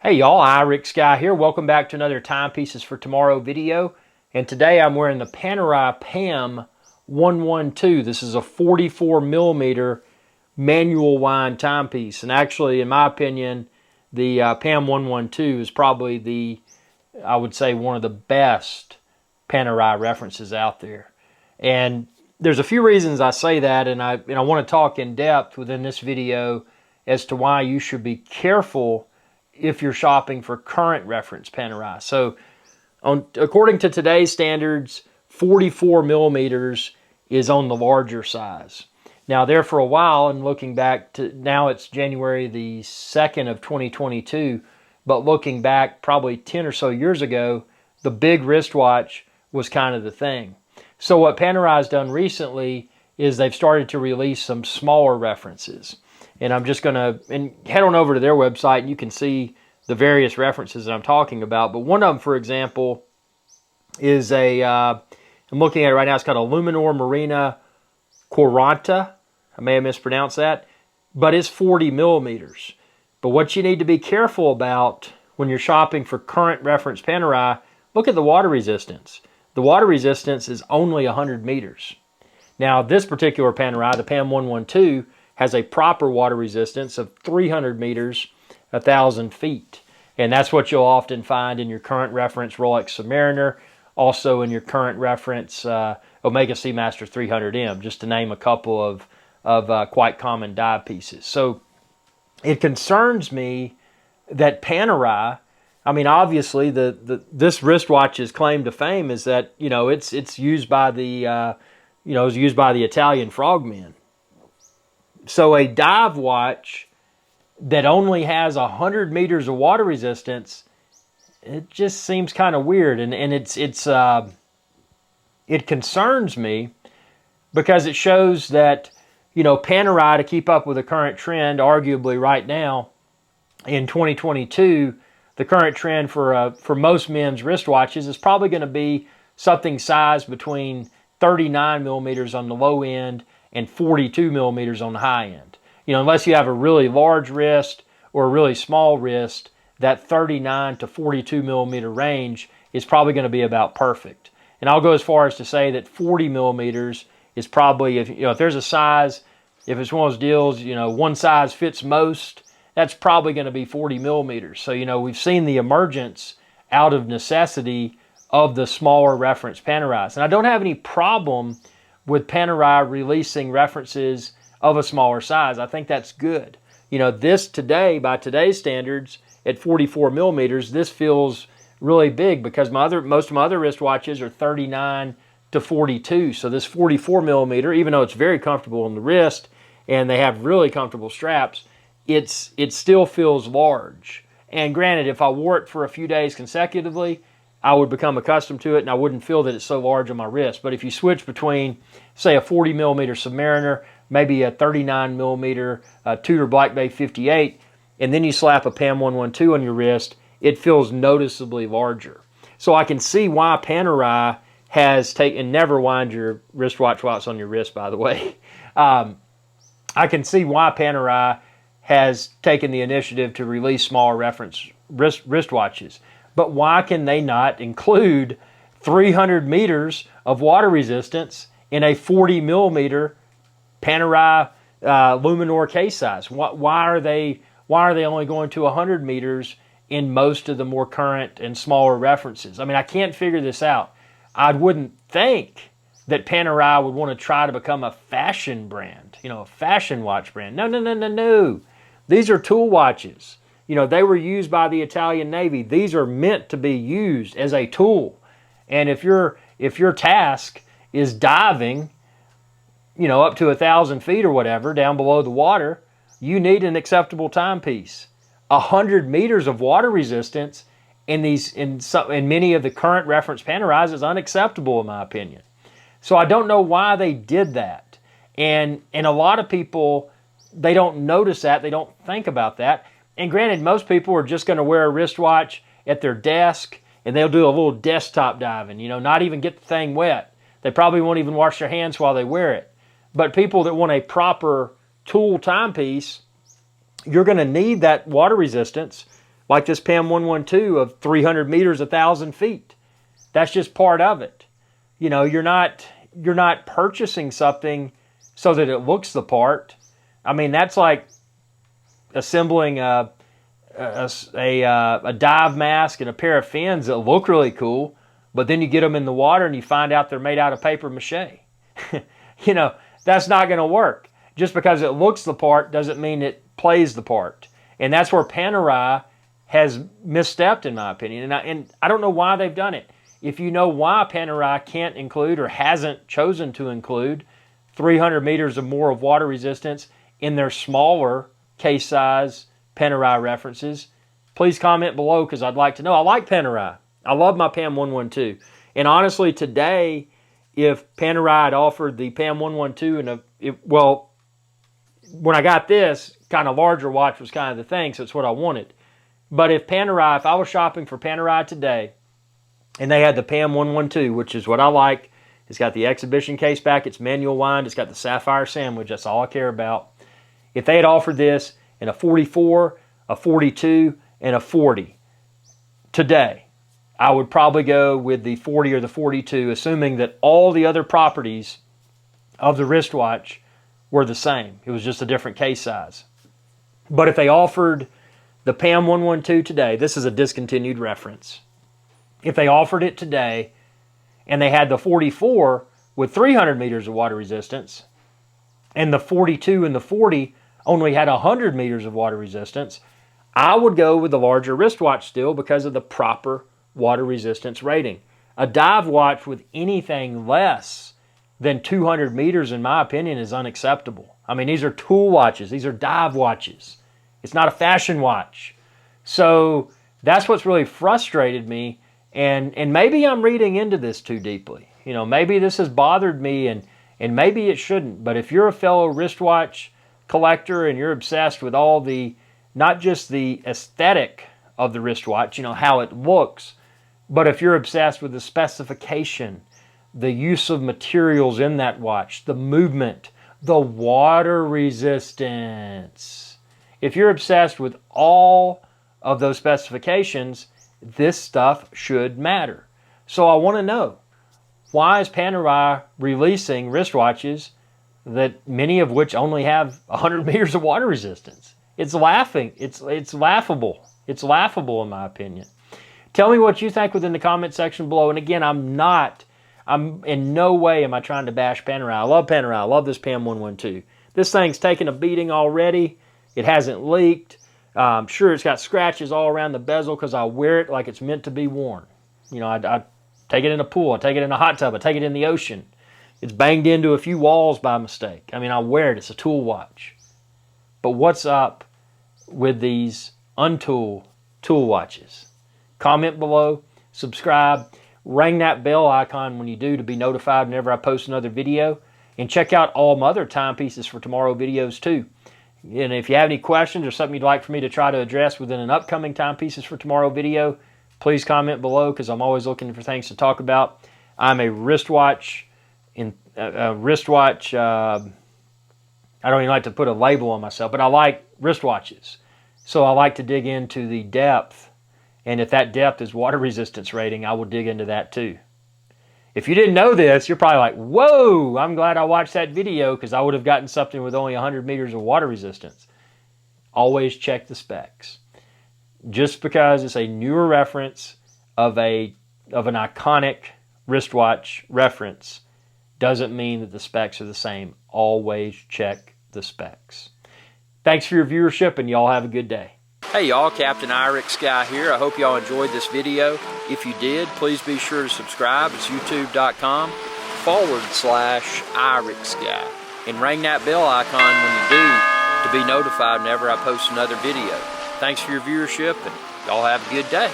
Hey y'all, Rick Sky here. Welcome back to another Timepieces for Tomorrow video. And today I'm wearing the Panerai PAM00112. This is a 44 millimeter manual wind timepiece. And actually, in my opinion, the PAM112 is probably I would say, one of the best Panerai references out there. And there's a few reasons I say that, and I want to talk in depth within this video as to why you should be careful if you're shopping for current reference Panerai. So according to today's standards, 44 millimeters is on the larger size. Now there for a while, and looking back to now, it's January the 2nd of 2022, but looking back probably 10 or so years ago, the big wristwatch was kind of the thing. So what Panerai's done recently is they've started to release some smaller references. And I'm just going to head on over to their website, and you can see the various references that I'm talking about. But one of them, for example, is I'm looking at it right now. It's called a Luminor Marina Quaranta. I may have mispronounced that, but it's 40 millimeters. But what you need to be careful about when you're shopping for current reference Panerai, look at the water resistance. The water resistance is only 100 meters. Now, this particular Panerai, the PAM112, has a proper water resistance of 300 meters, 1,000 feet. And that's what you'll often find in your current reference Rolex Submariner, also in your current reference Omega Seamaster 300M, just to name a couple of quite common dive pieces. So it concerns me that Panerai, I mean, obviously this wristwatch's claim to fame is that, it's used by the it's used by the Italian frogmen. So a dive watch that only has 100 meters of water resistance, it just seems kind of weird, and it concerns me because it shows that Panerai, to keep up with the current trend, arguably right now in 2022, the current trend for most men's wristwatches is probably going to be something sized between 39 millimeters on the low end and 42 millimeters on the high end. Unless you have a really large wrist or a really small wrist, that 39 to 42 millimeter range is probably going to be about perfect. And I'll go as far as to say that 40 millimeters is probably, if there's a size, if it's one of those deals, one size fits most, that's probably going to be 40 millimeters. So, we've seen the emergence out of necessity of the smaller reference Panerais. And I don't have any problem with Panerai releasing references of a smaller size. I think that's good. This today, by today's standards, at 44 millimeters, this feels really big because most of my other wristwatches are 39 to 42. So this 44 millimeter, even though it's very comfortable on the wrist and they have really comfortable straps, it still feels large. And granted, if I wore it for a few days consecutively, I would become accustomed to it and I wouldn't feel that it's so large on my wrist. But if you switch between, say, a 40 millimeter Submariner, maybe a 39 millimeter Tudor Black Bay 58, and then you slap a PAM112 on your wrist, it feels noticeably larger. So I can see why Panerai has taken, never wind your wristwatch while it's on your wrist, by the way. I can see why Panerai has taken the initiative to release smaller reference wristwatches. But why can they not include 300 meters of water resistance in a 40 millimeter Panerai Luminor case size? Why are they only going to 100 meters in most of the more current and smaller references? I mean, I can't figure this out. I wouldn't think that Panerai would want to try to become a fashion brand, a fashion watch brand. No. These are tool watches. They were used by the Italian Navy. These are meant to be used as a tool. And if your task is diving, up to 1,000 feet or whatever down below the water, you need an acceptable timepiece. 100 meters of water resistance in many of the current reference Panerais is unacceptable in my opinion. So I don't know why they did that. And a lot of people, they don't notice that. They don't think about that. And granted, most people are just going to wear a wristwatch at their desk and they'll do a little desktop diving, not even get the thing wet. They probably won't even wash their hands while they wear it. But people that want a proper tool timepiece, you're going to need that water resistance like this PAM00112 of 300 meters, 1,000 feet. That's just part of it. You know, you're not purchasing something so that it looks the part. I mean, that's like assembling a dive mask and a pair of fins that look really cool, but then you get them in the water and you find out they're made out of paper mache. You know, that's not going to work. Just because it looks the part doesn't mean it plays the part. And that's where Panerai has misstepped, in my opinion. And I don't know why they've done it. If you know why Panerai can't include or hasn't chosen to include 300 meters or more of water resistance in their smaller case size Panerai references, please comment below because I'd like to know. I like Panerai. I love my PAM00112. And honestly, today, if Panerai had offered the PAM00112 well, when I got this, kind of larger watch was kind of the thing, so it's what I wanted. But if I was shopping for Panerai today, and they had the PAM00112, which is what I like. It's got the exhibition case back. It's manual wind. It's got the sapphire sandwich. That's all I care about. If they had offered this in a 44, a 42, and a 40 today, I would probably go with the 40 or the 42, assuming that all the other properties of the wristwatch were the same. It was just a different case size. But if they offered the PAM00112 today, this is a discontinued reference. If they offered it today and they had the 44 with 300 meters of water resistance and the 42 and the 40 only had 100 meters of water resistance, I would go with the larger wristwatch still because of the proper water resistance rating. A dive watch with anything less than 200 meters, in my opinion, is unacceptable. I mean, these are tool watches. These are dive watches. It's not a fashion watch. So that's what's really frustrated me. And maybe I'm reading into this too deeply. You know, maybe this has bothered me and maybe it shouldn't. But if you're a fellow wristwatch collector and you're obsessed with all the, not just the aesthetic of the wristwatch, you know, how it looks, but if you're obsessed with the specification, the use of materials in that watch, the movement, the water resistance, if you're obsessed with all of those specifications, this stuff should matter. So I want to know, why is Panerai releasing wristwatches that many of which only have 100 meters of water resistance? It's laughing. It's laughable. It's laughable in my opinion. Tell me what you think within the comment section below. And again, I'm in no way am I trying to bash Panerai. I love Panerai. I love this PAM00112. This thing's taken a beating already. It hasn't leaked. I'm sure it's got scratches all around the bezel because I wear it like it's meant to be worn. You know, I take it in a pool, I take it in a hot tub, I take it in the ocean. It's banged into a few walls by mistake. I mean, I wear it. It's a tool watch. But what's up with these untool tool watches? Comment below, subscribe, ring that bell icon when you do to be notified whenever I post another video, and check out all my other timepieces for tomorrow videos too. And if you have any questions or something you'd like for me to try to address within an upcoming timepieces for tomorrow video, please comment below because I'm always looking for things to talk about. I'm a wristwatch, I don't even like to put a label on myself, but I like wristwatches. So I like to dig into the depth. And if that depth is water resistance rating, I will dig into that too. If you didn't know this, you're probably like, whoa, I'm glad I watched that video because I would have gotten something with only 100 meters of water resistance. Always check the specs. Just because it's a newer reference of an iconic wristwatch reference doesn't mean that the specs are the same. Always check the specs. Thanks for your viewership and y'all have a good day. Hey y'all, Captain Irix Guy here. I hope y'all enjoyed this video. If you did, please be sure to subscribe. It's youtube.com/Irix Guy. And ring that bell icon when you do to be notified whenever I post another video. Thanks for your viewership and y'all have a good day.